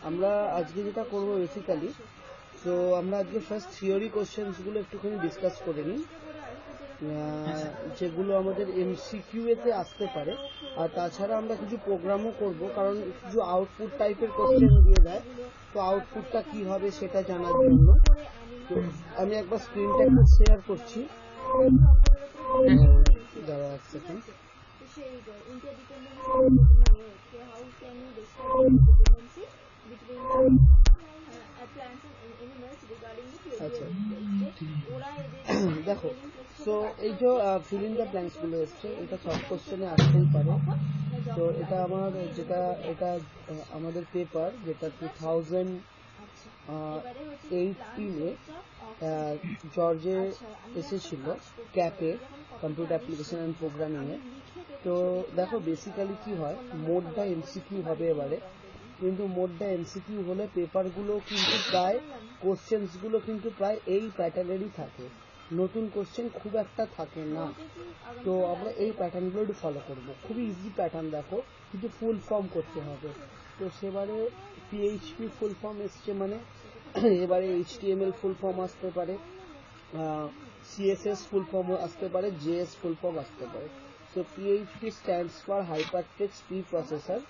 আমরা আজকে যেটা করবো বেসিক্যালি, তো আমরা আজকে ফার্স্ট থিওরি কোশ্চেন্স গুলো একটুখানি ডিসকাস করে নিই, যেগুলো আমাদের এমসিকিউ এতে আসতে পারে। আর তাছাড়া আমরা কিছু প্রোগ্রামও করব, কারণ কিছু আউটপুট টাইপের কোশ্চেন দিয়ে দেয়, তো আউটপুটটা কি হবে সেটা জানার জন্য। তো আমি একবার স্ক্রিনটা একটু শেয়ার করছি, দাঁড়া এক সেকেন্ড। আচ্ছা দেখো, তো এই যে ফিল ইন দ্য ব্ল্যাঙ্কস গুলো এসছে, এটা সব কোশ্চেনে আসতেই পারে। তো এটা আমার যেটা এটা আমাদের পেপার, যেটা 2018-এ জর্জে এসেছিল, ক্যাপে, কম্পিউটার অ্যাপ্লিকেশন অ্যান্ড প্রোগ্রামিংয়ে। তো দেখো বেসিক্যালি কি হয়, মোডটা এমসিকিউ হবে এবারে, কিন্তু মোডটা এমসিকিউ হলে পেপারগুলো কিন্তু প্রায় কোশ্চেন্সগুলো কিন্তু প্রায় এই প্যাটার্নেরই থাকে, নতুন কোশ্চেন খুব একটা থাকে না। তো আমরা এই প্যাটার্নগুলো একটু ফলো করবো, খুবই ইজি প্যাটার্ন দেখো, কিন্তু ফুল ফর্ম করতে হবে। তো সেবারে পিএইচপি ফুল ফর্ম এসছে, মানে এবারে এইচটিএমএল ফুল ফর্ম আসতে পারে, সিএসএস ফুল ফর্ম আসতে পারে, জেএস ফুল ফর্ম আসতে পারে। তো PHP stands for hypertext pre processor,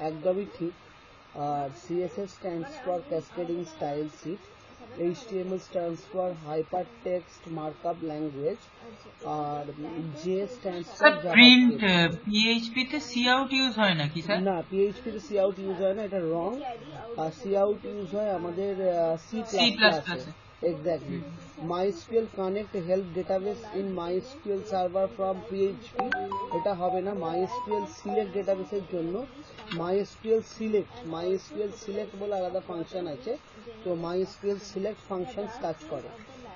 একদমই ঠিক। আর CSS stands for Cascading Style Sheet, HTML stands for Hypertext Markup Language, আর JS stands for print PHP তে cout ইউজ হয় নাকি স্যার? না, PHP তে cout ইউজ হয় না, এটা রং। আর cout ইউজ হয় আমাদের C++। Exactly. MySQL connect help database in MySQL server from PHP, এটা হবে না। MySQL select database এর জন্য MySQL select বলে আলাদা ফাংশন আছে, তো MySQL select ফাংশনস কাজ করে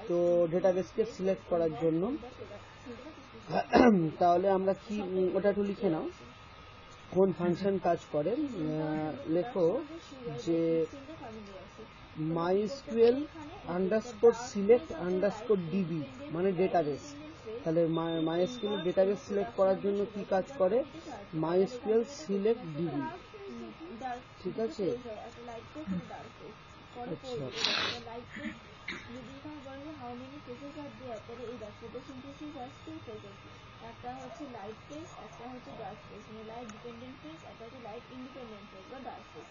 তো ডেটাবেসকে সিলেক্ট করার জন্য। তাহলে আমরা কি, ওটা একটু লিখে নাও কোন ফাংশন কাজ করে। লেখো যে MySQL _select _db মানে ডেটাবেস। তাহলে MySQL ডেটাবেস সিলেক্ট করার জন্য কি কাজ করে, MySQL select db, ঠিক আছে। আচ্ছা, একটা হচ্ছে লাইট ফেজ, একটা হচ্ছে ডার্ক ফেজ, মানে লাইট ডিপেন্ডেন্ট ফেজ, একটা হচ্ছে লাইট ইন্ডিপেন্ডেন্ট ফেজ বা ডার্ক ফেজ।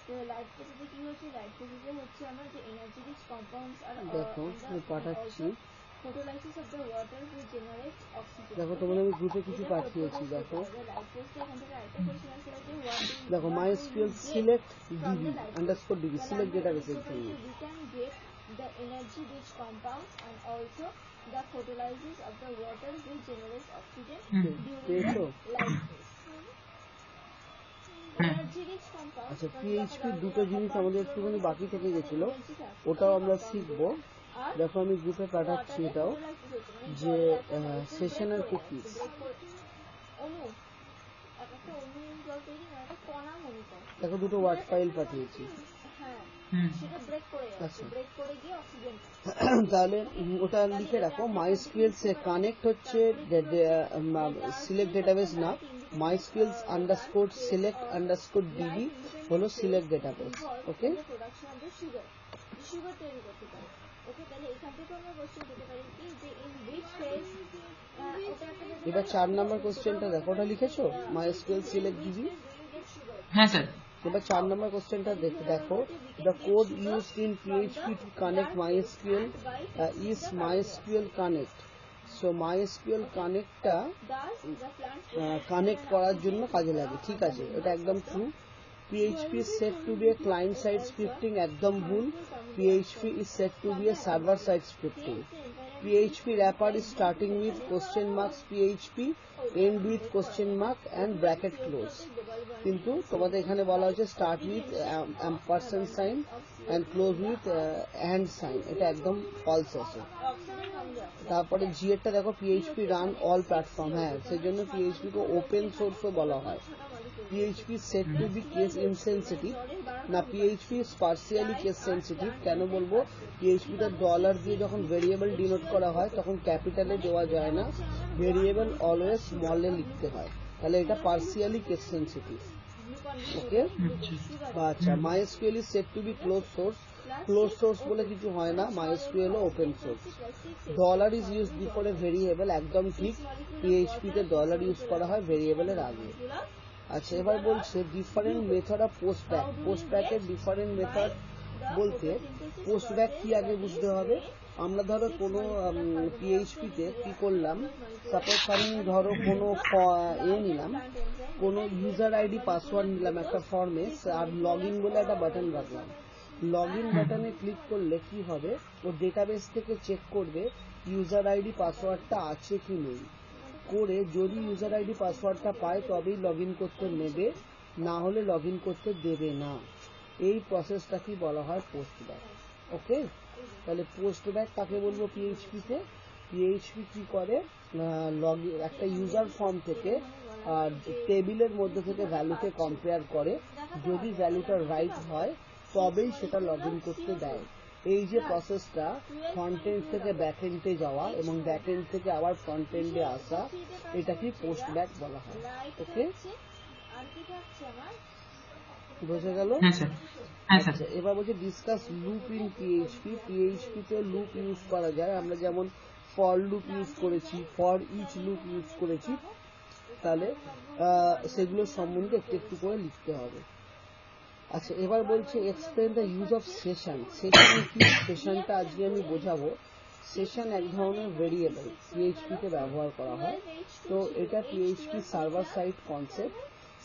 তো লাইট ফেজে কি হচ্ছে, লাইট ফেজে হচ্ছে আমরা যে এনার্জি রিচ কম্পাউন্ডস আর দেখো আমি পাঠাচ্ছি photolysis of the water which generate oxygen. দেখো তোমাদের আমি গ্রুপে কিছু পাঠিয়েছি, দেখো লাইট ফেজে এখান থেকে আরেকটা কোশ্চেন আছে যে দেখো MySQL select db _db select ডেটাবেসের জন্য we can get the energy rich compounds and also the photolysis of the water which generates oxygen during the light phase. Energy rich compounds, আচ্ছা PHP দুটো জিনিস আমাদের একটুখানি বাকি থেকে গেছিল, ওটাও আমরা শিখবো। দেখো আমি গ্রুপে পাঠাচ্ছি এটাও, যে সেশনাল কুকিজ, দেখো দুটো ওয়ার্ড ফাইল পাঠিয়েছি। তাহলে ওটা লিখে রাখো, MySQL সে কানেক্ট হচ্ছে সিলেক্ট ডেটাবেস না, MySQL _select _db হলো সিলেক্ট ডেটাবেস। ওকে, এবার 4 নম্বর কোশ্চেনটা দেখো, ওটা লিখেছো MySQL select db? হ্যাঁ স্যার। এবার 4 নম্বর কোশ্চেনটা দেখো, the code used in PHP to connect MySQL is MySQL connect. So MySQL connectটা কানেক্ট করার জন্য কাজে লাগে, ঠিক আছে, এটা একদম true. PHP is said to be a client side scripting, একদম ভুল। PHP is said to be a server side scripting. PHP wrapper is starting with question marks PHP, end with question mark and bracket close, কিন্তু তোমাদের এখানে বলা হচ্ছে start with ampersand sign and close with and sign, এটা একদম false আছে। তারপরে জি এরটা দেখো, PHP run all platform, হ্যাঁ সেজন্য PHP কে ওপেন সোর্সও বলা হয়। PHP is said to be case insensitive, না, PHP is partially case sensitive. কেন বলবো? পিএইচপিতে ডলার দিয়ে যখন ভেরিয়েবল ডিনোট করা হয় তখন ক্যাপিটালে দেওয়া যায় না, ভেরিয়েবল অলওয়েজ স্মলে লিখতে হয়, তাহলে এটা পার্সিয়ালি কেস সেন্সিটিভ। ওকে, আচ্ছা। MySQL is said to be closed source. Close source বলে কিছু হয় না, MySQL ও open source. Dollar is use before a variable, একদম ঠিক, পিএইচপিতে ডলার ইউজ করা হয় ভেরিয়েবলের আগে। আচ্ছা, এবার বলছে different method of post back. Post ব্যাকের ডিফারেন্ট মেথড বলতে পোস্ট ব্যাক কি আগে বুঝতে হবে। আমরা ধরো কোনো পিএইচপিতে কি করলাম, সাপোজ আমি ধরো কোনো নিলাম, কোনো ইউজার আইডি পাসওয়ার্ড নিলাম একটা ফর্মে, আর লগ ইন বলে একটা বাটন রাখলাম। লগ ইন বাটনে ক্লিক করলে কি হবে, ও ডেটাবেস থেকে চেক করবে ইউজার আইডি পাসওয়ার্ডটা আছে কি নেই, করে যদি ইউজার আইডি পাসওয়ার্ডটা পায় তবেই লগ ইন করতে নেবে, না হলে লগ ইন করতে দেবে না। এই প্রসেসটা কি বলা হয়? Post back. ওকে, তাহলে পোস্ট ব্যাক কাকে বলবো পিএইচপিতে? পিএইচপি কি করে, একটা ইউজার ফর্ম থেকে টেবিলের মধ্যে থেকে ভ্যালুকে কম্পেয়ার করে, যদি ভ্যালুটা রাইট হয় তবেই সেটা লগ ইন করতে দেয়। এই যে প্রসেসটা, ফ্রন্ট এন্ড থেকে ব্যাক এন্ডে যাওয়া এবং ব্যাক এন্ড থেকে আবার ফ্রন্ট এন্ডে আসা, এটা কি পোস্ট ব্যাক বলা হয়। ওকে, বোঝা গেল? আচ্ছা, এবার বলছে ডিসকাস লুপ ইন পিএইচপি। পিএইচপিতে লুপ ইউজ করা যায়, আমরা যেমন ফর লুপ ইউজ করেছি, ফর ইচ লুপ ইউজ করেছি, তাহলে সেগুলো সম্বন্ধে একটু একটু করে লিখতে হবে। আচ্ছা, এবার বলছে explain the use of session. Session কি? সেশনটা আজকে আমি বোঝাবো। সেশন এক ধরনের ভেরিয়েবল পিএইচপিতে ব্যবহার করা হয়, তো এটা PHP server side concept.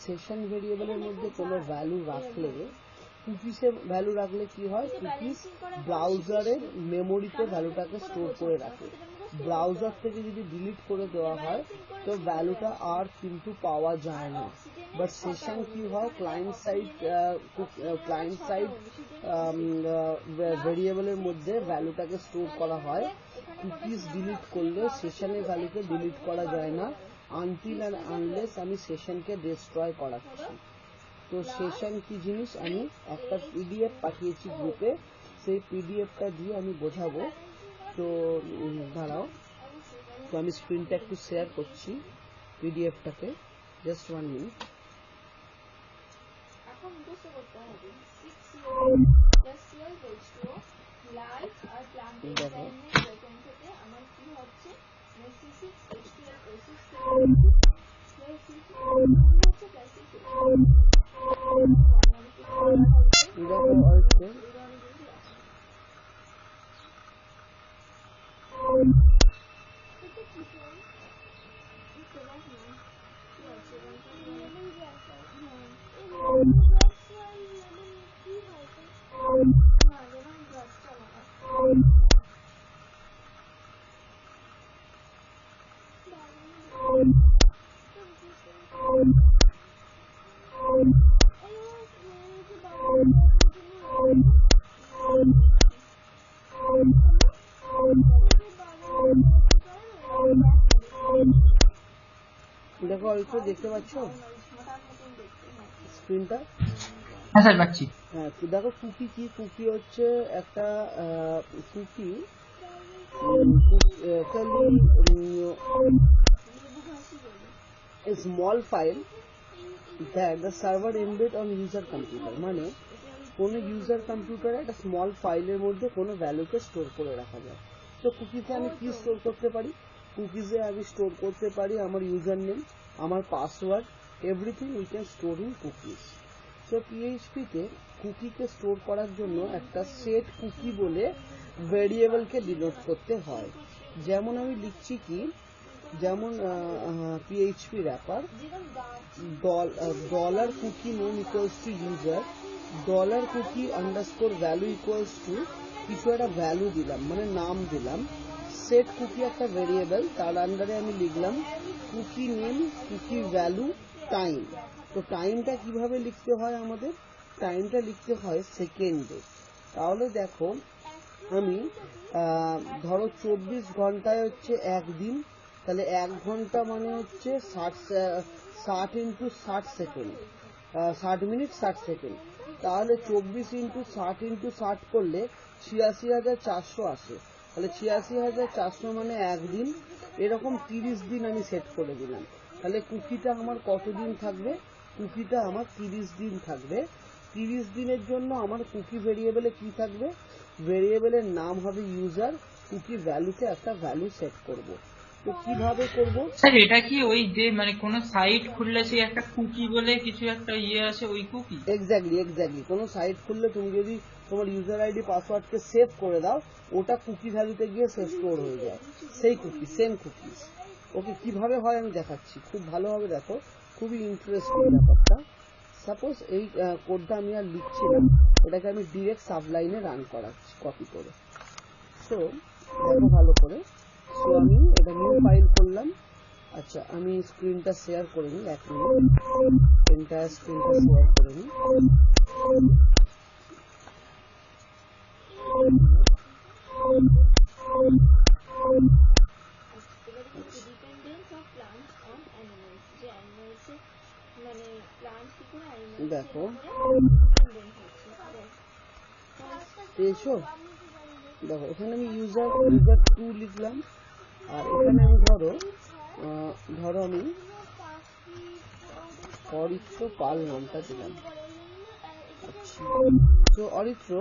Session ভেরিয়েবলের মধ্যে কোনো ভ্যালু রাখলে, কুকিসে ভ্যালু রাখলে কি হয়, কুকিস ব্রাউজারের মেমোরিতে ভ্যালুটাকে স্টোর করে রাখে। ব্রাউজার থেকে যদি ডিলিট করে দেওয়া হয় তো ভ্যালুটা আর কিন্তু পাওয়া যায় না। বাট সেশন কি হয়, ক্লায়েন্ট সাইড ভেরিয়েবলের মধ্যে ভ্যালুটাকে স্টোর করা হয়। কুকিজ ডিলিট করলে সেশনের ভ্যালুকে ডিলিট করা যায় না, আনটিল অ্যান্ড আনলেস আমি সেশনকে ডিস্ট্রয় করাচ্ছি। তো সেশন কি জিনিস আমি একটা পিডিএফ পাঠিয়েছি গ্রুপে, সেই পিডিএফটা দিয়ে আমি বোঝাবো। তো দাঁড়াও, তো আমি স্ক্রিনটা একটু শেয়ার করছি পিডিএফটাকে, জাস্ট 1 মিনিট। এখন মুখস্থ করতে হবে লাইভ আর প্লান্টিং টাইমের এখান থেকে আমার কি হচ্ছে C6H12 O6 দেখো, অল্প দেখতে পাচ্ছ স্ক্রিনটা? হ্যাঁ স্যার, পাচ্ছি। হ্যাঁ, দেখো কুকি কি, কুকি হচ্ছে একটা cookie small file that the server embed on user computer. মানে কোনো ইউজার কম্পিউটারে একটা স্মল ফাইলের মধ্যে কোনো ভ্যালুকে স্টোর করে রাখা যায়। তো কুকিজে আমি কি স্টোর করতে পারি? কুকিজে আমি স্টোর করতে পারি আমার ইউজার নেম, আমার password, everything we can store in cookies. তো পিএইচপিতে কুকিকে স্টোর করার জন্য একটা সেট কুকি বলে ভেরিয়েবলকে ডিনোট করতে হয়। যেমন আমি লিখছি কি, যেমন PHP wrapper dollar cookie name equals to user, dollar cookie underscore value equals to কিছু একটা ভ্যালু দিলাম, মানে নাম দিলাম। সেট কুকি একটা ভেরিয়েবল, তার আন্ডারে আমি লিখলাম cookie name, cookie value, time. তো টাইমটা কিভাবে লিখতে হয় আমাদের? টাইমটা লিখতে হয় সেকেন্ডে। তাহলে দেখো, আমি ধরো 24 ঘন্টায় হচ্ছে একদিন, তাহলে 1 ঘন্টা মানে হচ্ছে 60 × 60 সেকেন্ড, 60 মিনিট 60 সেকেন্ড। তাহলে 24 ইন্টু 60 করলে 86,400 আসে। তাহলে 86,400 মানে একদিন, এরকম 30 দিন আমি সেট করে দিলাম। তাহলে কুকিটা আমার কতদিন থাকবে? কুকিটা আমার 30 দিন থাকবে। 30 দিনের জন্য আমার কুকি ভেরিয়েবলে কি থাকবে? ভেরিয়েবলের নাম হবে ইউজার, কুকি ভ্যালুতে একটা ভ্যালু সেট করব। তো কিভাবে করব? স্যার এটা কি ওই যে মানে কোন সাইট খুললে সেই একটা কুকি বলে কিছু একটা আছে ওই কুকি? এক্স্যাক্টলি কোন সাইট খুললে তুমি যদি তোমার ইউজার আইডি পাসওয়ার্ডকে সেভ করে দাও, ওটা কুকি ভ্যালুতে গিয়ে সেভ স্টোর হয়ে যায়, সেই কুকি, সেম কুকিজ। ওকে, কিভাবে হয় আমি দেখাচ্ছি, খুব ভালোভাবে দেখো, খুবই ইন্টারেস্টিং ব্যাপারটা। সাপোজ এই কোডটা আমি আর লিখছি না, এটাকে আমি ডিরেক্ট সাবলাইনে রান করাচ্ছি কপি করে। সো দেখো ভালো করে। সো আমি এটা নিউ ফাইল করলাম। আচ্ছা, আমি স্ক্রিনটা শেয়ার করে নিই, 1 মিনিট, এন্টায়ার স্ক্রিনটা শেয়ার করে নিই। দেখো পেয়েছো? দেখো এখানে আমি ইউজার 2 লিখলাম, আর এখানে আমি ধরো আমি অরিত্র পাল নামটা দিলাম। আচ্ছা, তো অরিত্র,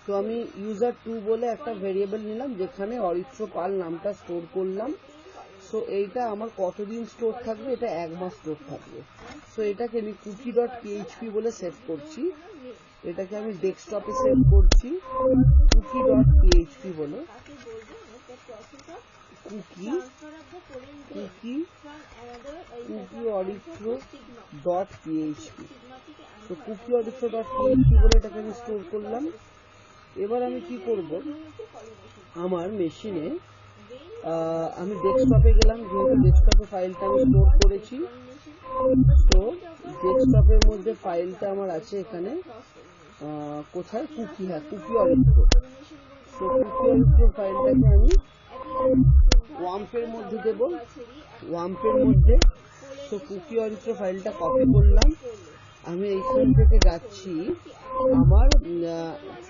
তো আমি ইউজার 2 বলে একটা ভেরিয়েবল নিলাম যেখানে অরিত্র পাল নামটা স্টোর করলাম। সো এইটা আমার কতদিন স্টোর থাকবে? এটা 1 মাস স্টোর থাকবে। সো এটাকে আমি cookie.php বলে সেভ করছি, এটাকে আমি ডেস্কটপে সেভ করছি cookie.php বলে। Cookie Aritra dot PHP. তো কুকি অরিত্র ডট পিএইচপি বলে এটাকে আমি স্টোর করলাম। এবার আমি কি করব? আমার মেশিনে আমি ডেস্কটপে গেলাম, যেহেতু ডেস্কটপে ফাইলটা আমি স্টোর করেছি। তো ডেস্কটপের মধ্যে ফাইলটা আমার আছে এখানে, কোথায়? কুকি, হ্যাঁ, কুকি অরিত্র। তো কুকি অরিত্র ফাইলটাকে আমি ওয়াম্পের মধ্যে দেব, ওয়াম্পের মধ্যে। তো কুকি অরিত্র ফাইলটা কপি করলাম। আমি এইখান থেকে যাচ্ছি আমার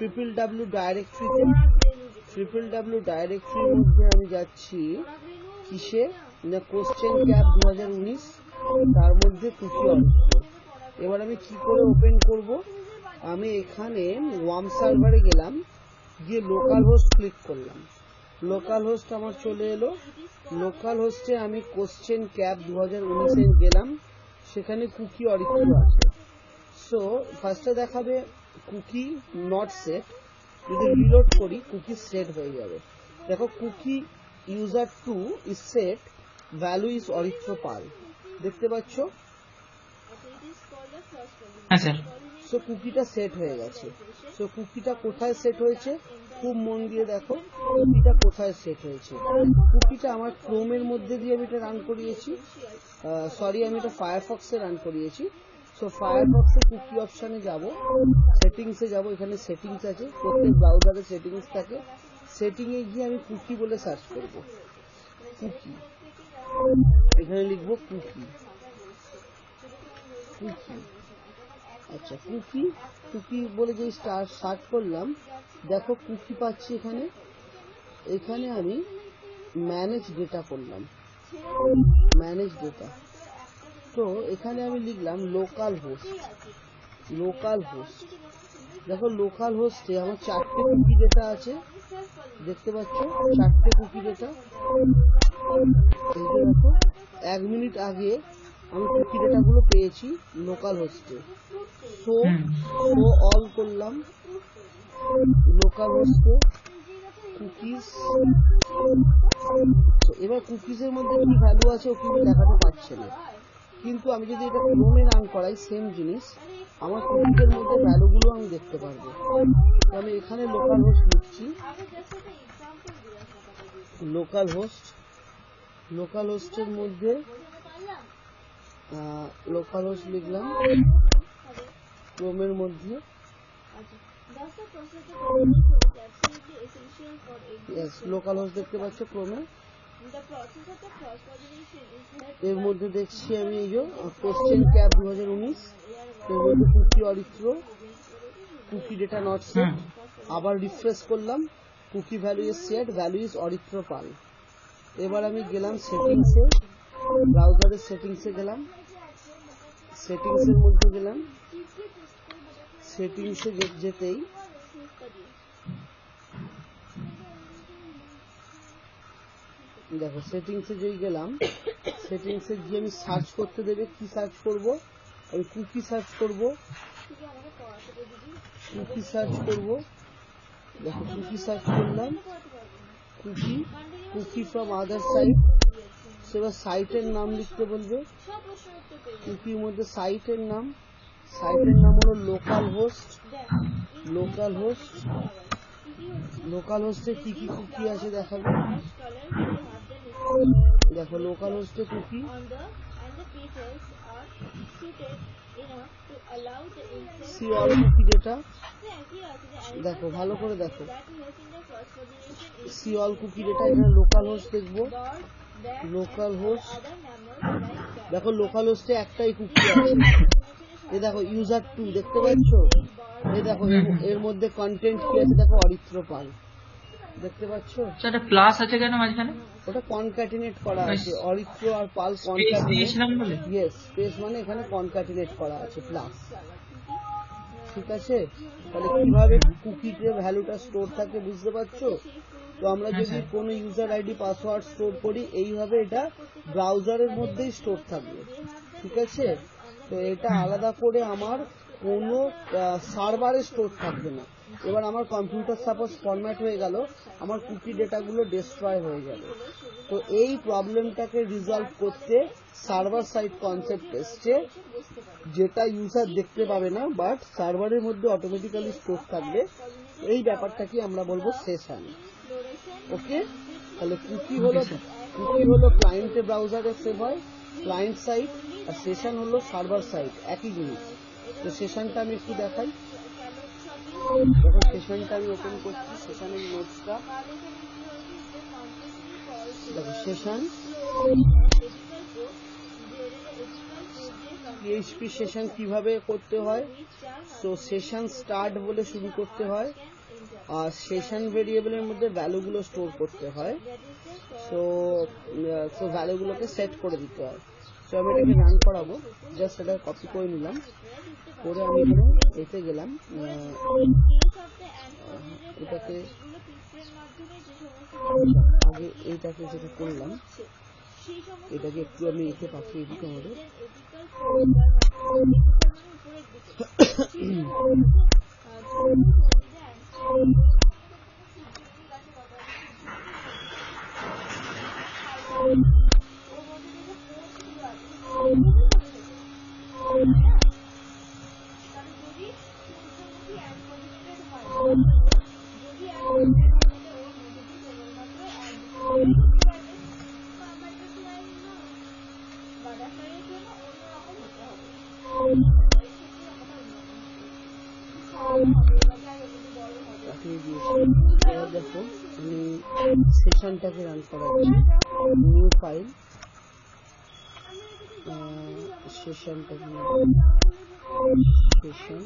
www ডাইরেক্টরিতে, www ডাইরেক্টরির মধ্যে আমি যাচ্ছি কিসে? না, কোশ্চেন ক্যাপ 2019, তার মধ্যে কুকি অরিত্র। এবার আমি কি করে ওপেন করব? আমি এখানে ওয়ার্ম সার্ভারে গেলাম, গিয়ে লোকাল হোস্ট ক্লিক করলাম। লোকাল হোস্ট আমার চলে এলো। লোকাল হোস্টে আমি কোশ্চেন ক্যাপ 2019 গেলাম, সেখানে কুকি অরিত্র আছে। সো ফার্স্টে দেখাবে কুকি নট সেট, যদি রিলোড করি কুকি সেট হয়ে যাবে। দেখো cookie user 2 is set, value is Aritra Pal, দেখতে পাচ্ছ? আচ্ছা, সো কুকিটা সেট হয়ে গেছে। সো কুকিটা কোথায় সেট হয়েছে? খুব মন দিয়ে দেখো কুকিটা কোথায় সেট হয়েছে। কুকিটা আমার ক্রোমের মধ্যে দিয়ে আমি এটা রান করিয়েছি, সরি, আমি এটা ফায়ারফক্সে রান করিয়েছি। সো ফায়ারফক্সে কুকি অপশানে যাব, সেটিংসে যাব, এখানে সেটিংস আছে, প্রত্যেক ব্রাউজারে সেটিংস থাকে। সেটিংয়ে গিয়ে আমি কুকি বলে সার্চ করব, কুকি, এখানে লিখবো কুকি, কুকি। আচ্ছা, কুকি বলে যে সার্চ করলাম, দেখো কুকি পাচ্ছি এখানে। এখানে আমি ম্যানেজ ডেটা করলাম, ম্যানেজ ডেটা। তো এখানে আমি লিখলাম লোকাল হোস্ট, লোকাল হোস্ট। দেখো লোকাল হোস্টে আমার 4টে কুকি ডেটা আছে, দেখতে পাচ্ছ 4টে কুকি ডেটা। এই যে দেখো 1 মিনিট আগে আমি কুকি ডেটাগুলো পেয়েছি লোকাল হোস্টে। সো অল করলাম লোকাল হোস্টে কুকিজ। এবার কুকিজের মধ্যে কি ভ্যালু আছে ও কিন্তু দেখাতে পারছে না, কিন্তু আমি যদি এটা ক্রোমে রান করাই সেম জিনিস, আমার কুকিজের মধ্যে ভ্যালুগুলো আমি দেখতে পারবো। তো আমি এখানে লোকাল হোস্ট লিখছি, লোকাল হোস্ট, লোকাল হোস্টের মধ্যে লোকাল হোস্ট লিখলাম ক্রোমের মধ্যে। লোকাল হোস্ট দেখতে পাচ্ছ ক্রোমে। এর মধ্যে দেখছি আমি এই যে কোশ্চেন ক্যাপ 2019, এর মধ্যে cookie Aritra, cookie data not set, আবার রিফ্রেশ করলাম, cookie value is set, value is Aritra Pal. এবার আমি গেলাম সেটিংসে, ব্রাউজারের সেটিংসে গেলাম, সেটিংসের মধ্যে গেলাম, সেটিংসে যেতেই দেখো সেটিংসে যেই গেলাম, সেটিংসে গিয়ে আমি সার্চ করতে দেবে, কি সার্চ করব, আমি কুকি সার্চ করব, কুকি সার্চ করব, দেখো কুকি সার্চ করলাম, cookie, cookie from other site. সেবার সাইটের নাম লিখতে বলবে, কুকির মধ্যে সাইটের নাম হলো লোকাল হোস্ট, লোকাল হোস্ট, লোকাল হোস্টে কি কি কুকি আছে দেখাবে, দেখো লোকাল হোস্টে cookie, see all cookie data, দেখো ভালো করে দেখো, সি অল কুকি ডেটা, এখানে লোকাল হোস্ট দেখবো, লোকাল হোস্ট, দেখো লোকাল হোস্টে একটাই কুকি আছে, এ দেখো ইউজার 2 দেখতে পাচ্ছ, এই দেখো এর মধ্যে কন্টেন্ট কি আছে দেখো, অরিত্র পাল, দেখতে পাচ্ছ, সেটা প্লাস আছে কেন মাঝখানে? ওটা কনক্যাটিনেট করা আছে, অরিত্র আর পাল স্পেস দিয়েছিলাম বলে, ইয়েস স্পেস মানে এখানে কনক্যাটিনেট করা আছে প্লাস, ঠিক আছে। তাহলে কিভাবে কুকিতে ভ্যালুটা স্টোর থাকে বুঝতে পারছো? তো আমরা যদি কোনো ইউজার আইডি পাসওয়ার্ড স্টোর করি, এইভাবে এটা ব্রাউজারের মধ্যেই স্টোর থাকবে, ঠিক আছে। তো এটা আলাদা করে আমার কোনো সার্ভারে স্টোর থাকবে না। এবার আমার কম্পিউটার সাপোজ ফরম্যাট হয়ে গেল, আমার কুকি ডেটাগুলো ডিস্ট্রয় হয়ে যাবে। তো এই প্রবলেমটাকে রিজলভ করতে সার্ভার সাইড কনসেপ্ট এসছে, যেটা ইউজার দেখতে পাবে না বাট সার্ভারের মধ্যে অটোমেটিক্যালি স্টোর থাকবে। এই ব্যাপারটাকে আমরা বলবো সেশন। ওকে, তাহলে কুকি হলো ক্লায়েন্টে ব্রাউজারে সেভ হয়, ক্লায়েন্ট সাইড, আর সেশন হলো সার্ভার সাইড, একই জিনিস। তো সেশনটা আমি একটু দেখাই, দেখো সেশনটা আমি ওপেন করছি, সেশনের নোটসটা দেখো, সেশন PHP সেশন কিভাবে করতে হয়। তো সেশন স্টার্ট বলে শুরু করতে হয়, আর সেশন ভেরিয়েবলের মধ্যে ভ্যালুগুলো স্টোর করতে হয়। সো ভ্যালুগুলোকে সেট করে দিতে হয়। তো আমি এটাকে রান করাবো, জাস্ট এটা কপি করে নিলাম, করে আমি এখানে এতে গেলাম, এটাকে আগে এইটাকে যেটা করলাম, এটাকে একটু আমি এতে পাঠিয়ে দিতে হবে। এবার দেখো আমি সেশনটাকে রান করাচ্ছি, নিউ ফাইল, সেশনটাকে সেশন,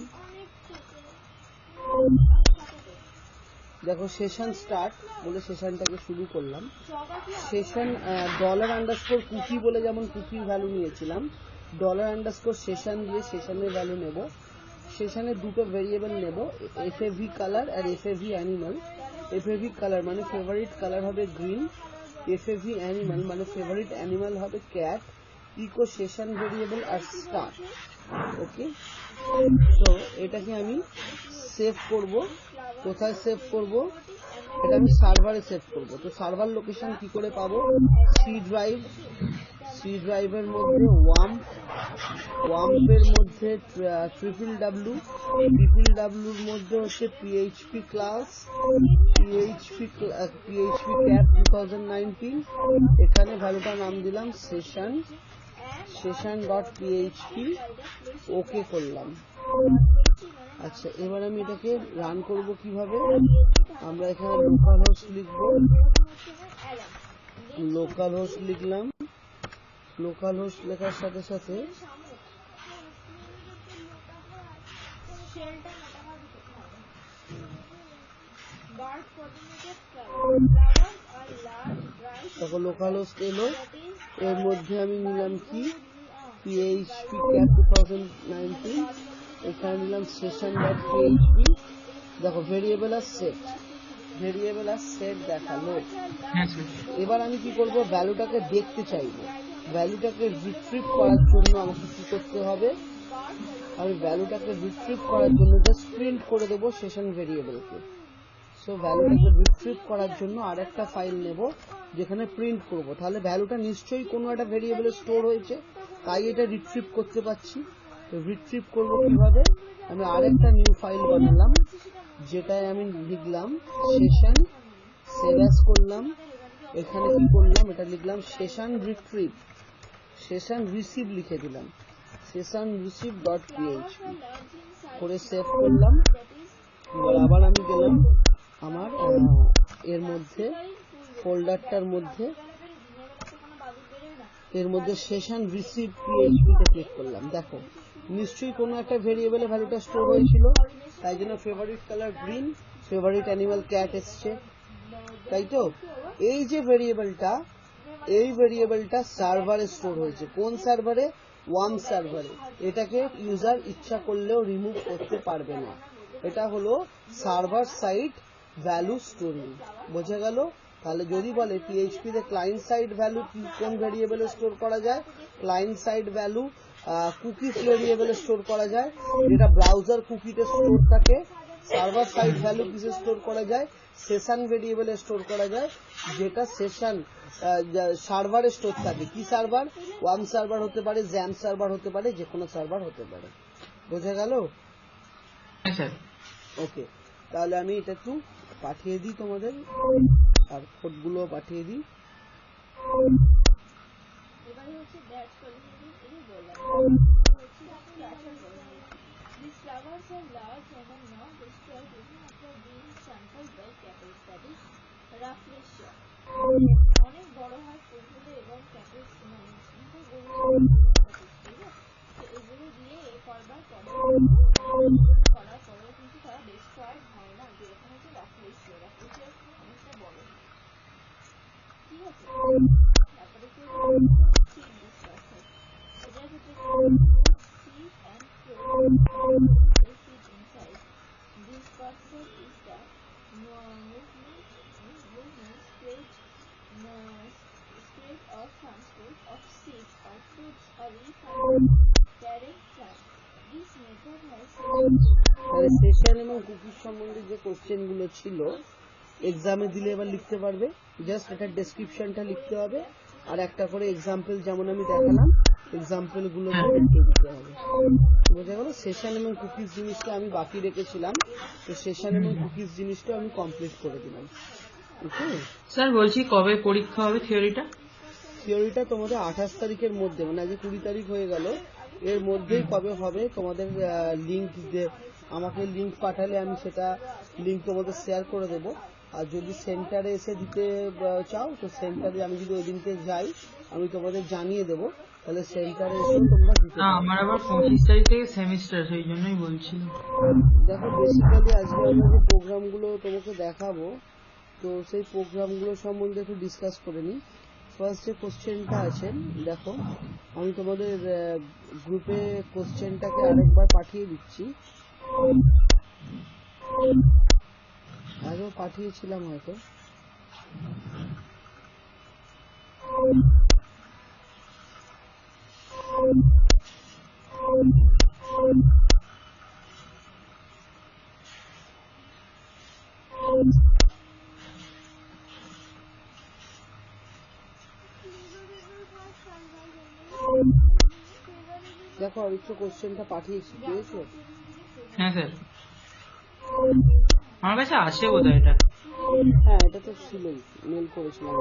দেখো সেশন স্টার্ট বলে সেশনটাকে শুরু করলাম। সেশন $_ কুকি বলে যেমন কুকির ভ্যালু নিয়েছিলাম, $_ সেশন দিয়ে সেশনের ভ্যালু নেব। সেশনে দুটো ভেরিয়েবল নেব, FAV কালার আর FAV অ্যানিমাল। FAV কালার মানে ফেভারিট কালার হবে গ্রিন, FAV অ্যানিমাল মানে ফেভারিট অ্যানিমাল হবে ক্যাট। ইকো সেশন ভেরিয়েবল আর স্টার্ট। ওকে, তো এটাকে আমি সেভ করব। কোথায় সেভ করব? এটা আমি সার্ভারে সেভ করব। তো সার্ভার লোকেশন কি করে পাবো? সি ড্রাইভ, সি ড্রাইভের মধ্যে ওয়াম্পের মধ্যে www, wwwর মধ্যে হচ্ছে PHP ক্লাস, PHP ক্যাপ 2019। এখানে ভ্যালুটার নাম দিলাম session.php, ওকে করলাম। আচ্ছা, এবার আমি এটাকে রান করব কিভাবে? আমরা এখানে লোকাল হোস্ট লিখব, লোকাল হোস্ট লিখলাম। লোকাল হোস্ট লেখার সাথে সাথে Bark coordinated flower. Flowers are large, dry, দেখো লোকাল হোস্ট এলো, that is এর মধ্যে আমি নিলাম কি PHP cat 2019, এখানে নিলাম session.php, দেখো ভেরিয়েবল আর সেট, ভেরিয়েবল আর সেট দেখালো। হ্যাঁ স্যার। এবার আমি কি করব, ভ্যালুটাকে দেখতে চাইবো, ভ্যালুটাকে রিট্রিভ করার জন্য আমাকে কি করতে হবে, আমি ভ্যালুটাকে রিট্রিভ করার জন্য জাস্ট প্রিন্ট করে দেবো সেশন ভেরিয়েবলকে। সো ভ্যালুটাকে রিট্রিভ করার জন্য আরেকটা ফাইল নেব যেখানে প্রিন্ট করব, তাহলে ভ্যালুটা নিশ্চয়ই কোনো একটা ভেরিয়েবলে স্টোর হয়েছে, তাই এটা রিট্রিভ করতে পারছি। তো রিট্রিভ করব কিভাবে, আমি আরেকটা নিউ ফাইল বানালাম যেটায় আমি লিখলাম সেশন, সেভ অ্যাজ করলাম, এখানে কি করলাম, এটা লিখলাম সেশন রিট্রিভ, সেশন রিসিভ লিখে দিলাম, সেশন রিসিভ ডট পিএইচপি করে সেভ করলাম। এবার আবার আমি গেলাম আমার এর মধ্যে ফোল্ডারটার মধ্যে, এর মধ্যে সেশন রিসিভ পিএইচপি তে ক্লিক করলাম। দেখো নিশ্চয়ই কোনো একটা ভেরিয়েবলে ভ্যালুটা স্টোর হয়েছিল, তাই জন্য favourite colour green, favourite animal cat এসছে, তাই তো। এই যে ভেরিয়েবলটা, এই ভেরিয়েবলটা সার্ভারে স্টোর হয়েছে, কোন সার্ভারে, ওয়ান সার্ভারে। এটাকে ইউজার ইচ্ছা করলেও রিমুভ করতে পারবে না, এটা হলো সার্ভার সাইড ভ্যালু স্টোরিং, বোঝা গেল। তাহলে যদি বলে পিএইচপি তে ক্লায়েন্ট সাইড ভ্যালু কোন ভেরিয়েবলে স্টোর করা যায়, ক্লায়েন্ট সাইড ভ্যালু কুকিজ ভেরিয়েবলে স্টোর করা যায়, যেটা ব্রাউজার কুকিতে স্টোর থাকে। সার্ভার সাইড ভ্যালু কিসে স্টোর করা যায়, সেশন ভেরিয়েবলে স্টোর করা যায়, যেটা সেশন সার্ভারে স্টোর থাকে। কি সার্ভার, ওয়ান সার্ভার হতে পারে, জ্যাম সার্ভার হতে পারে, যে কোনো সার্ভার হতে পারে, বোঝা গেল। হ্যাঁ স্যার। ওকে, তাহলে আমি এটা একটু পাঠিয়ে দিই তোমাদের, আর কোডগুলো পাঠিয়ে দিই। এবারে হচ্ছে ব্যাচ কোঅর্ডিনেটর, এই বললাম হচ্ছে ক্লাসের coordinator. These flowers are large and are not destroyed even after being sampled by capital, that is rafflesia. অনেক বড় হয় ফুলগুলো এবং ক্যাপেস মানে তো এগুলো দিয়ে করবার পরে করার পরেও কিন্তু তারা destroyed হয় না, যেরকম হচ্ছে rafflesia, rafflesia অনেকটা বড় হয়, ঠিক আছে। তারপরে কি seed dispersal, এটার ক্ষেত্রে seed and seed inside. Dispersal is the movement, spread or transport of seeds or fruits away from the parent plant. This method has session এবং কুকিজ সম্বন্ধে যে কোশ্চেন গুলো ছিল এক্সামে দিলে এবার লিখতে পারবে, জাস্ট এটার ডেসক্রিপশনটা লিখতে হবে, আর একটা করে এক্সাম্পল যেমন আমি দেখালাম এক্সাম্পল গুলো দিতে হবে, বোঝা গেল। সেশন এবং কুকিজ জিনিসটা আমি বাকি রেখেছিলাম, তো সেশন এবং কুকিজ জিনিসটা আমি কমপ্লিট করে দিলাম। ওকে স্যার বলছি কবে পরীক্ষা হবে থিওরিটা? থিওরিটা তোমাদের 28 তারিখের মধ্যে, মানে আজ 20 তারিখ হয়ে গেল, এর মধ্যেই কবে হবে তোমাদের লিঙ্ক, আমাকে লিঙ্ক পাঠালে আমি সেটা লিঙ্ক তোমাদের শেয়ার করে দেবো। আর যদি সেন্টারে এসে দিতে চাও তো সেন্টারে আমি যদি ওই দিনকে যাই আমি তোমাদের জানিয়ে দেবো, তাহলে সেন্টারে এসে তোমরা দিতে না, পারো। আমার আবার 25 তারিখ থেকে সেমিস্টার, সেই জন্যই বলছি। দেখো বেসিক্যালি আজকে আমরা যে প্রোগ্রামগুলো তোমাকে দেখাবো, তো সেই প্রোগ্রামগুলো সম্বন্ধে একটু ডিসকাস করে নিই। ফার্স্ট যে কোশ্চেনটা আছে দেখো, আমি তোমাদের গ্রুপে কোশ্চেনটাকে আরেকবার পাঠিয়ে দিচ্ছি, আগেও পাঠিয়েছিলাম হয়তো। দেখো অরিত্র কোশ্চেনটা পাঠিয়েছি, পেয়েছো? হ্যাঁ স্যার, আমার কাছে আছে বোধহয় এটা। হ্যাঁ এটা তো ছিলই, মেল করেছিলাম।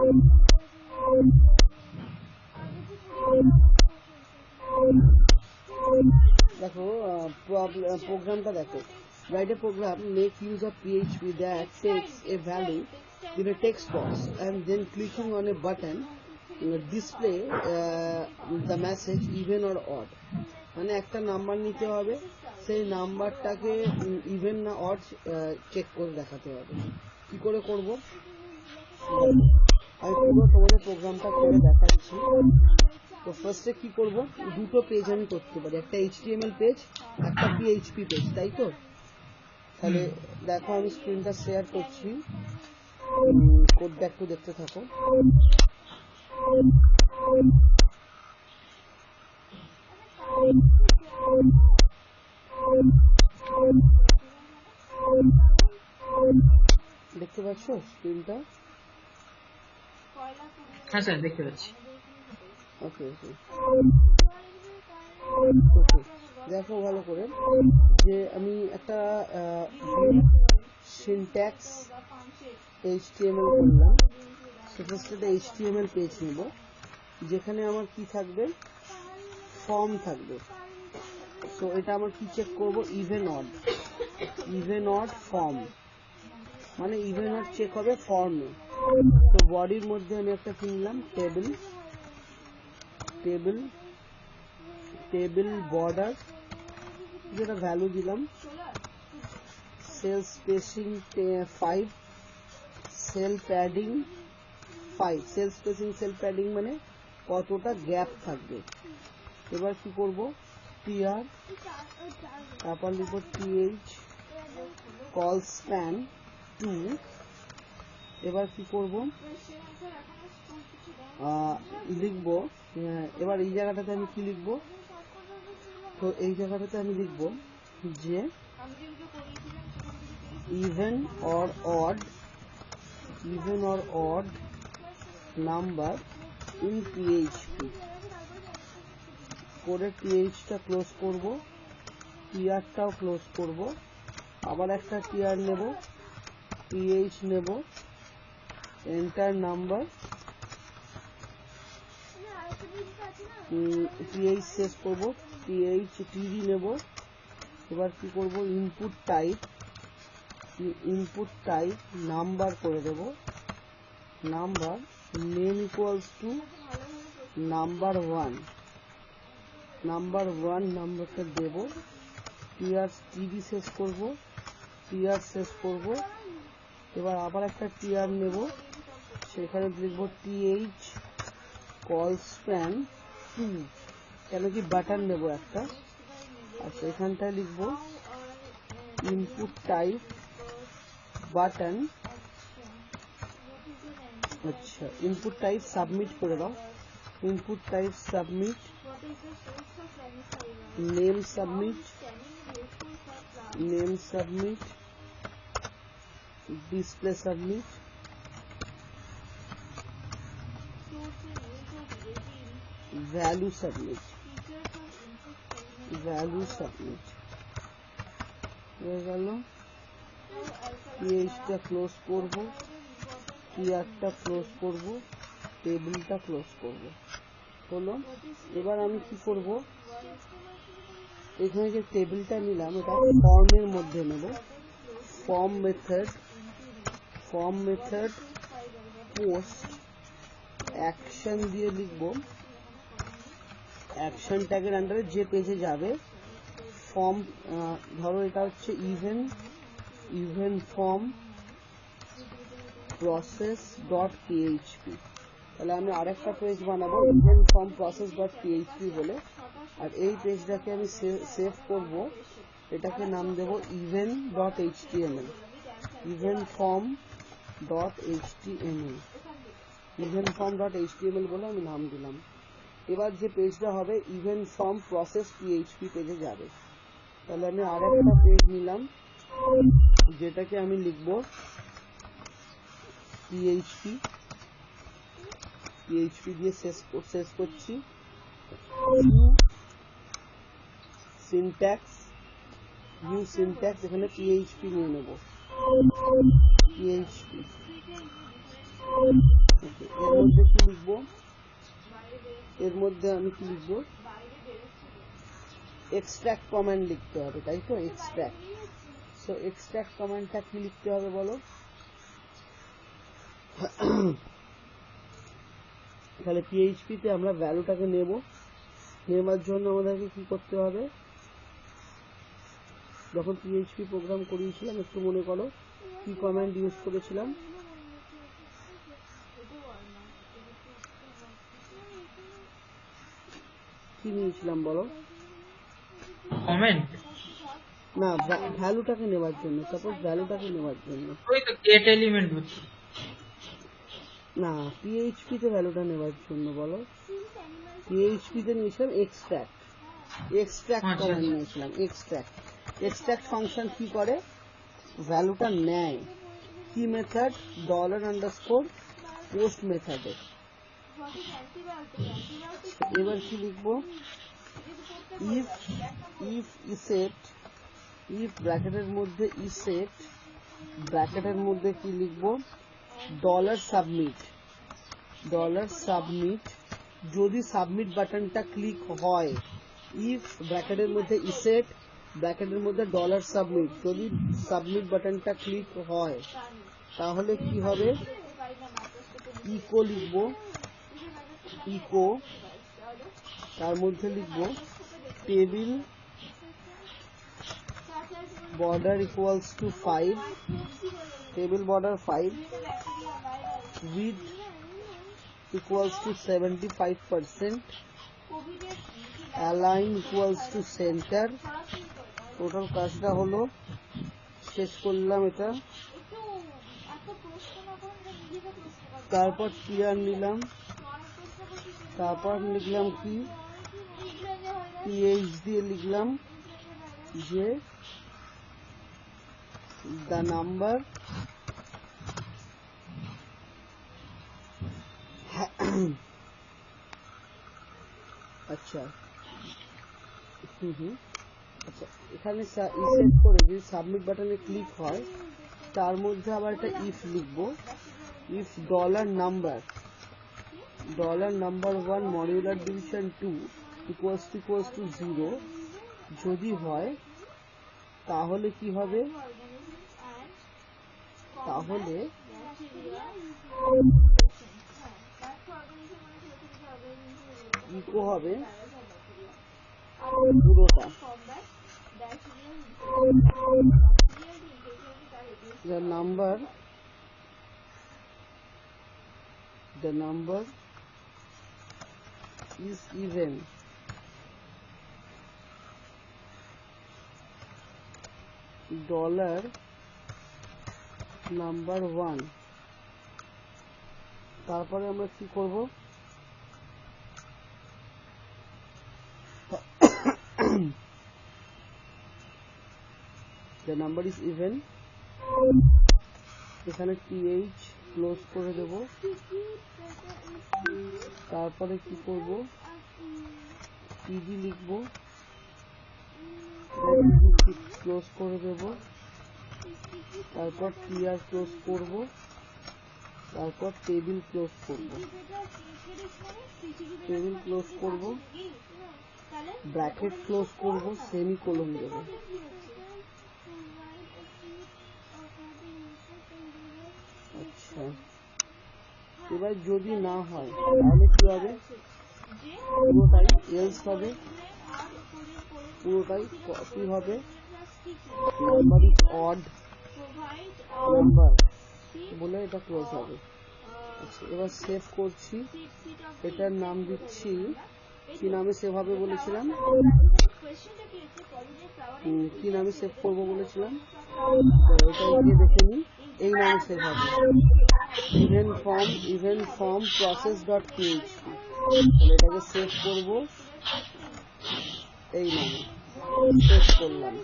দেখো প্রোগ্রামটা দেখো, write a program, make use of PHP that takes a value in a text box and then clicking on a button display the message even or odd. মানে একটা নাম্বার নিতে হবে, সেই নাম্বারটাকে ইভেন না অড চেক করে দেখাতে হবে, কি করে করব আমি পুরো তোমাদের প্রোগ্রামটা করে দেখাচ্ছি। তো ফার্স্টে কি করব, দুটো পেজ আমি করতে পারি, একটা HTML পেজ, একটা PHP পেজ, তাই তো? তাহলে দেখো আমি স্ক্রিনটা শেয়ার করছি, কোডটা একটু দেখতে থাকো। দেখতে পাচ্ছ স্ক্রিনটা? হ্যাঁ স্যার দেখতে পাচ্ছি। ওকে ওকে দেখো ভালো করে যে আমি একটা সিনট্যাক্স HTML করলাম। সেটা HTML পেজ নেব, যেখানে আমার কি থাকবে, ফর্ম থাকবে। তো এটা আমার কি চেক করব, ইভেন অড ফর্ম, মানে ইভেন অড চেক হবে ফর্মে। তো বডির মধ্যে আমি একটা কিনলাম টেবিল বর্ডার, যেটা ভ্যালু দিলাম, sell spacing 5, sell padding 5, sell spacing sell padding মানে কতটা গ্যাপ থাকবে। এবার কি করব, টিআর, তারপর লিখব টিএইচ কল স্প্যান 2। এবার কি করব, লিখব, এবার এই জায়গাটাতে আমি কি লিখব, তো এই জায়গাটাতে আমি লিখব যে even or odd number in PHP করে টিএইচটা ক্লোজ করব, টিআরটাও ক্লোজ করব, আবার একটা টিআর নেব, টিএইচ নেব, এন্টার নাম্বার, টিএইচ শেষ করব, টিএইচ টিডি নেব। এবার কি করব, ইনপুট টাইপ নাম্বার করে দেব, number name equals to number 1 নাম্বারটা দেব, টিআর টিডি শেষ করব, এবার আবার একটা টিআর নেব, সেখানে লিখব টিএইচ কল স্প্যান 2, কেন কি বাটন নেব একটা। আচ্ছা এখানটায় লিখব ইনপুট টাইপ বাটন, আচ্ছা ইনপুট টাইপ সাবমিট করে দাও, input type submit, name submit, display submit, value submit হয়ে গেল। পেজটা ক্লোজ করব, টিআরটা ক্লোজ করব, টেবিলটা ক্লোজ করব, হলো। এবার আমি কি করব, এখানে যে টেবিলটা নিলাম এটা ফর্মের মধ্যে নেব, ফর্ম মেথড পোস্ট অ্যাকশন দিয়ে লিখব, অ্যাকশন ট্যাগের আন্ডারে যে পেজে যাবে ফর্ম, ধরো এটা হচ্ছে even form process dot PHP, তাহলে আমি আরেকটা পেজ বানাবো even form process dot PHP বলে, আর এই পেজটাকে আমি সেভ করব, এটাকে নাম দেব even dot HTML, even form dot HTML বলে আমি নাম দিলাম। এবার যে পেজটা হবে ইভেন ফর্ম প্রসেস পিএইচপি পেজে যাবে, তাহলে আমি আরেকটা পেজ নিলাম, যেটাকে আমি লিখব পিএইচপি দিয়ে শেষ করছি, সিনট্যাক্স এখানে পিএইচপি নিয়ে নেব, পিএইচপি। এর মধ্যে কি লিখব, এর মধ্যে আমি কি লিখব, এক্সট্রাক্ট কমান্ড লিখতে হবে, তাই তো, এক্সট্রাক্ট। সো এক্সট্রাক্ট কমান্ডটা কি লিখতে হবে বলো, তাহলে পিএইচপি তে আমরা ভ্যালুটাকে নেবার জন্য আমাদেরকে কি করতে হবে, যখন পিএইচপি প্রোগ্রাম করিয়েছিলাম একটু মনে করো, কি কমান্ড ইউজ করেছিলাম? কি নিয়েছিলাম বলো? কমেন্ট না, ভ্যালুটাকে নেওয়ার জন্য, সাপোজ ভ্যালুটাকে নেওয়ার জন্য। ওই তো গেট এলিমেন্ট হচ্ছে না, পিএইচপি তে ভ্যালুটা নেওয়ার জন্য বলো। পিএইচপি তে নিয়েছিলাম এক্সট্রাক্ট কমান্ড নিয়েছিলাম। এক্সট্রাক্ট ফাংশন কি করে? ভ্যালুটা নেয় কি মেথড? $_ পোস্ট মেথডে। এবার কি লিখবো? ইফ ব্র্যাকেটের মধ্যে ইসেট, ব্র্যাকেটের মধ্যে কি লিখবো? $submit, যদি সাবমিট বাটনটা ক্লিক হয়, ইফ ব্র্যাকেটের মধ্যে ইসেট, ব্র্যাকেটের মধ্যে $submit, যদি সাবমিট বাটনটা ক্লিক হয় তাহলে কি হবে? ইকো লিখবো, ইকো, তার মধ্যে লিখবো table border equals to 5, table border 5, width equals to 75%, align equals to center। Total কাজটা হলো, শেষ করলাম এটা। তারপর টিয়ার নিলাম, তারপর লিখলাম কি? পিএইচ দিয়ে লিখলাম যে the number আচ্ছা আচ্ছা, এখানে ইসেট করে যদি সাবমিট বাটনে ক্লিক হয়, তার মধ্যে আবার একটা ইফ লিখবো। If $1 modular division 2 equals to 0 যদি হয়, তাহলে কি হবে? তাহলে ইকো হবে পুরোটা, the number is even, $number 1। তারপরে আমরা কি করব? the number is even, এখানে th ক্লোজ করে দেব। তারপরে কি করব? td লিখব, ক্লোজ করে দেব। তারপর tr ক্লোজ করব, তারপর টেবিল ক্লোজ করব, ব্র্যাকেট ক্লোজ করব, সেমিকোলন দেব। আচ্ছা, এবার যদি না হয় তাহলে কি হবে? পুরোটাই এলস হবে, পুরোটাই কি হবে? নাম্বার ইজ অড নাম্বার বলে এটা ক্লোজ হবে। আচ্ছা, এবার সেভ করছি। এটার নাম দিচ্ছি, কি নামে সেভ হবে বলেছিলাম? কি নামে সেভ করবো বলেছিলাম? এটা গিয়ে দেখে নিই। এই নামে সেভ হবে, ইভেন ফর্ম process.php। এটাকে সেভ করব এই নামে, সেভ করলাম,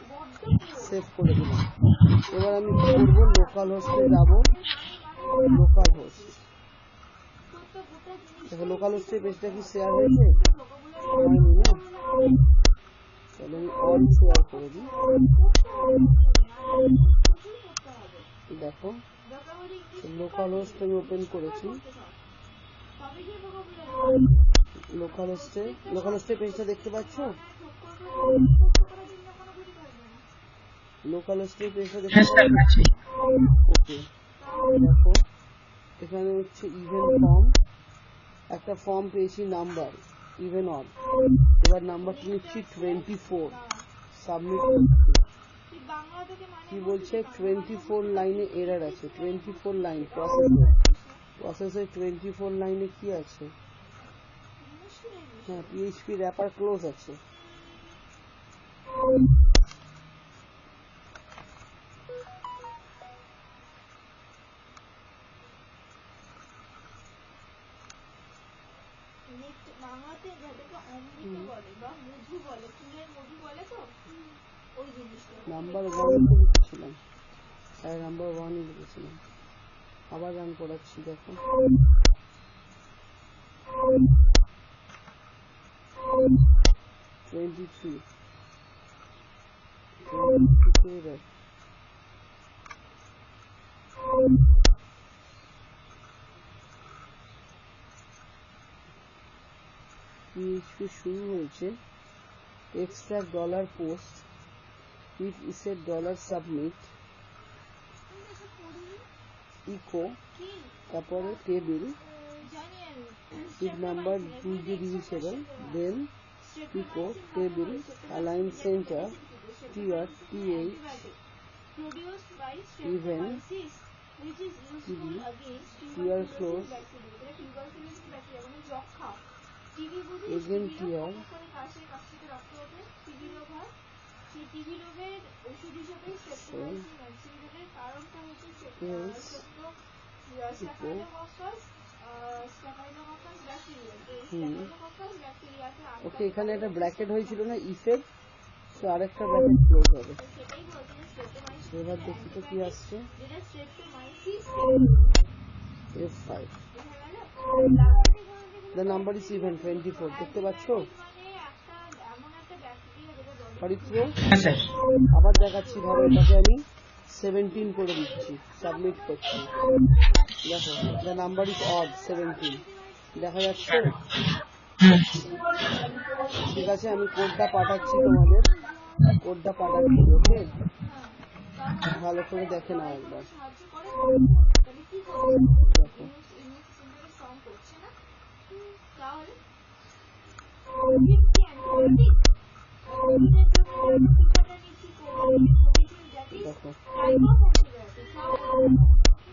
সেভ করে দিলাম। এবার আমি কি করবো? লোকাল হোস্টে যাব, লোকাল হোস্ট, দেখো লোকাল হোস্টে পেজটা কি শেয়ার হয়েছে? হয়নি না? তাহলে আমি অল শেয়ার করে দিই। দেখো লোকাল হোস্ট আমি ওপেন করেছি। লোকাল হোস্টে পেজটা দেখতে পাচ্ছ? লোকাল হোস্টে পেজটা দেখতে পাচ্ছ? ওকে, দেখো এখানে হচ্ছে ইভেন ফর্ম, একটা ফর্ম পেয়েছি নাম্বার ইভেন অড। এবার নাম্বারটা নিচ্ছি 24, সাবমিট করছি। বাংলা থেকে মানে কি বলছে 24 লাইনে এরর আছে, 24 লাইন প্রসেসে 24 লাইনে কি আছে? হ্যাঁ, পিএইচপি র্যাপার ক্লোজ আছে। বাংলাতে যাদেরকে অমৃত বলে বা মধু বলে, ফুলের মধু বলে, তো ওই জিনিসটা নাম্বার 1 লিখেছিলাম, নাম্বার 1 লিখেছিলাম। আবার রান করাচ্ছি, দেখো। পিএইচপি শুরু হয়েছে extra dollar post if isset dollar submit echo, তারপরে table if number 2 is divisible, then echo table align center tier th produced by even which is useful against tier close যক্ষা, TB বুঝি again tier করে কাশে কাশিতে রাখতে হবে। TB রোগ হয়, সেই টিবি রোগের ওষুধ হিসেবে স্ট্রেপ্টোমাইসিন ম্যাক্সিমিলারের কারণটা হচ্ছে স্ট্রেপ্টোকক্কাস ওকে, এখানে একটা ব্র্যাকেট হয়েছিল না ইফের, তো আরেকটা ব্র্যাকেট ক্লোজ হবে। এবার দেখি তো কি আসছে, F5 the number is even 24, দেখতে পাচ্ছ হরিত্র? হ্যাঁ স্যার। আবার দেখাচ্ছি, ধরো এটাকে আমি 17 করে দিচ্ছি, সাবমিট করছি, দেখো the number is odd 17 দেখা যাচ্ছে। ঠিক আছে, আমি কোডটা পাঠাচ্ছি তোমাদের, কোডটা পাঠাচ্ছি, ওকে? ভালো করে দেখে নাও একবার, দেখো।